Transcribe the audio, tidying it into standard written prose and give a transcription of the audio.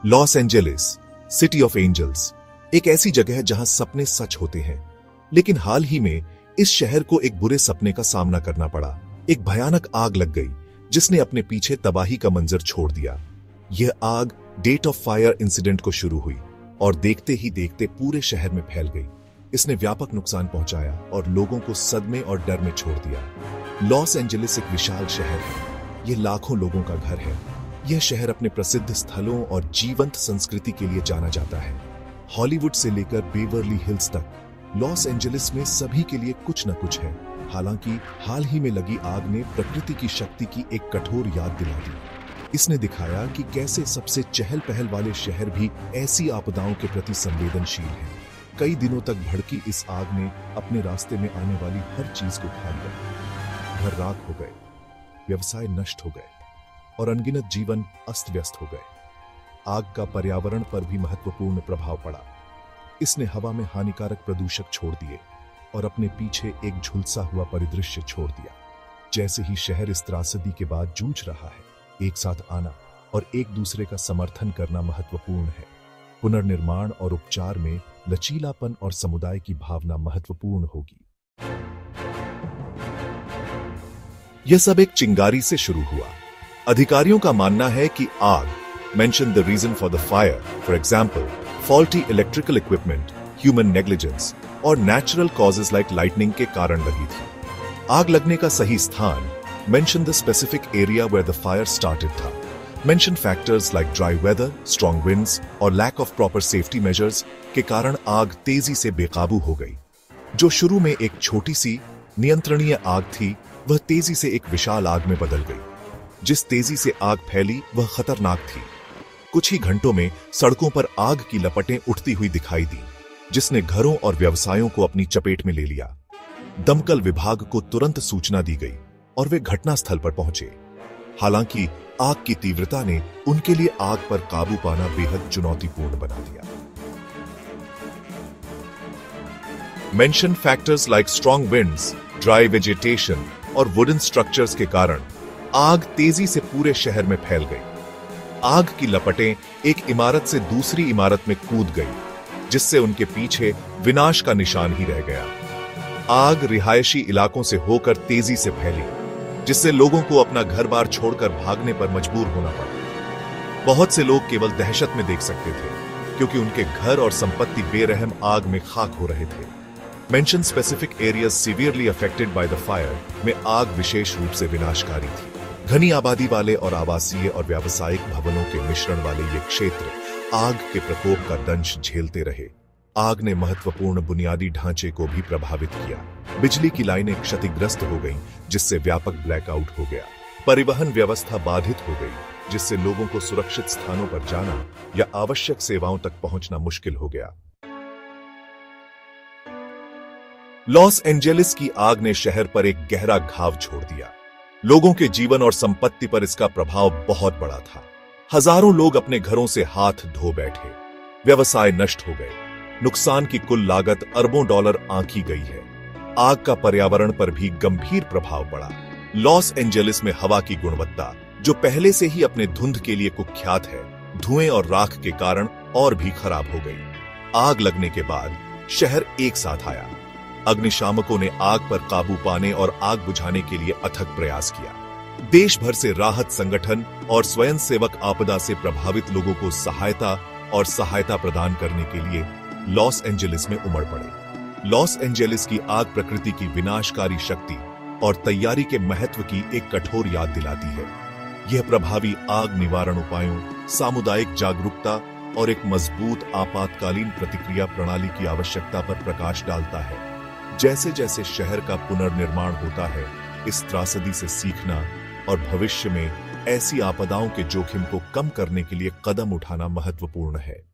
Loss Angeles, city of angels, एक ऐसी जगह है जहां सपने सच होते हैं। लेकिन हाल ही में इस शहर को एक बुरे सपने का सामना करना पड़ा। एक भयानक आग लग गई जिसने अपने पीछे तबाही का मंजर छोड़ दिया। यह आग डेट ऑफ फायर इंसिडेंट को शुरू हुई और देखते ही देखते पूरे शहर में फैल गई। इसने व्यापक नुकसान पहुंचाया और लोगों को सदमे और डर में छोड़ दिया। लॉस एंजेलिस एक विशाल शहर है। यह लाखों लोगों का घर है। यह शहर अपने प्रसिद्ध स्थलों और जीवंत संस्कृति के लिए जाना जाता है। हॉलीवुड से लेकर बेवर्ली हिल्स तक लॉस एंजेलिस में सभी के लिए कुछ न कुछ है। हालांकि हाल ही में लगी आग ने प्रकृति की शक्ति की एक कठोर याद दिला दी। इसने दिखाया कि कैसे सबसे चहल पहल वाले शहर भी ऐसी आपदाओं के प्रति संवेदनशील हैं। कई दिनों तक भड़की इस आग ने अपने रास्ते में आने वाली हर चीज को खा लिया। घर राख हो गए, व्यवसाय नष्ट हो गए और अनगिनत जीवन अस्त व्यस्त हो गए। आग का पर्यावरण पर भी महत्वपूर्ण प्रभाव पड़ा। इसने हवा में हानिकारक प्रदूषक छोड़ दिए और अपने पीछे एक झुलसा हुआ परिदृश्य छोड़ दिया। जैसे ही शहर इस त्रासदी के बाद जूझ रहा है, एक साथ आना और एक दूसरे का समर्थन करना महत्वपूर्ण है। पुनर्निर्माण और उपचार में लचीलापन और समुदाय की भावना महत्वपूर्ण होगी। यह सब एक चिंगारी से शुरू हुआ। अधिकारियों का मानना है कि आग mention the reason for the fire, for example, faulty electrical equipment, human negligence और natural causes like lightning के कारण लगी थी। आग लगने का सही स्थान mention the specific area where the fire started था। mention factors like dry weather, strong winds और lack of proper safety measures के कारण आग तेजी से बेकाबू हो गई। जो शुरू में एक छोटी सी नियंत्रणीय आग थी, वह तेजी से एक विशाल आग में बदल गई। जिस तेजी से आग फैली वह खतरनाक थी। कुछ ही घंटों में सड़कों पर आग की लपटें उठती हुई दिखाई दी, जिसने घरों और व्यवसायों को अपनी चपेट में ले लिया। दमकल विभाग को तुरंत सूचना दी गई और वे घटनास्थल पर पहुंचे। हालांकि आग की तीव्रता ने उनके लिए आग पर काबू पाना बेहद चुनौतीपूर्ण बना दिया। Mention factors like strong winds, dry vegetation और वुडन स्ट्रक्चर्स के कारण आग तेजी से पूरे शहर में फैल गई। आग की लपटें एक इमारत से दूसरी इमारत में कूद गई, जिससे उनके पीछे विनाश का निशान ही रह गया। आग रिहायशी इलाकों से होकर तेजी से फैली, जिससे लोगों को अपना घर बार छोड़कर भागने पर मजबूर होना पड़ा। बहुत से लोग केवल दहशत में देख सकते थे, क्योंकि उनके घर और संपत्ति बेरहम आग में खाक हो रहे थे। Mention specific areas severely affected by the fire में आग विशेष रूप से विनाशकारी थी। घनी आबादी वाले और आवासीय और व्यावसायिक भवनों के मिश्रण वाले ये क्षेत्र आग के प्रकोप का दंश झेलते रहे। आग ने महत्वपूर्ण बुनियादी ढांचे को भी प्रभावित किया। बिजली की लाइनें क्षतिग्रस्त हो गईं, जिससे व्यापक ब्लैकआउट हो गया। परिवहन व्यवस्था बाधित हो गई, जिससे लोगों को सुरक्षित स्थानों पर जाना या आवश्यक सेवाओं तक पहुंचना मुश्किल हो गया। लॉस एंजेलिस की आग ने शहर पर एक गहरा घाव छोड़ दिया। लोगों के जीवन और संपत्ति पर इसका प्रभाव बहुत बड़ा था। हजारों लोग अपने घरों से हाथ धो बैठे, व्यवसाय नष्ट हो गए। नुकसान की कुल लागत अरबों डॉलर आंकी गई है। आग का पर्यावरण पर भी गंभीर प्रभाव पड़ा। लॉस एंजेलिस में हवा की गुणवत्ता, जो पहले से ही अपने धुंध के लिए कुख्यात है, धुएं और राख के कारण और भी खराब हो गई। आग लगने के बाद शहर एक साथ आया। अग्निशामकों ने आग पर काबू पाने और आग बुझाने के लिए अथक प्रयास किया। देश भर से राहत संगठन और स्वयंसेवक आपदा से प्रभावित लोगों को सहायता प्रदान करने के लिए लॉस एंजेलिस में उमड़ पड़े। लॉस एंजेलिस की आग प्रकृति की विनाशकारी शक्ति और तैयारी के महत्व की एक कठोर याद दिलाती है। यह प्रभावी आग निवारण उपायों, सामुदायिक जागरूकता और एक मजबूत आपातकालीन प्रतिक्रिया प्रणाली की आवश्यकता पर प्रकाश डालता है। जैसे जैसे शहर का पुनर्निर्माण होता है, इस त्रासदी से सीखना और भविष्य में ऐसी आपदाओं के जोखिम को कम करने के लिए कदम उठाना महत्वपूर्ण है।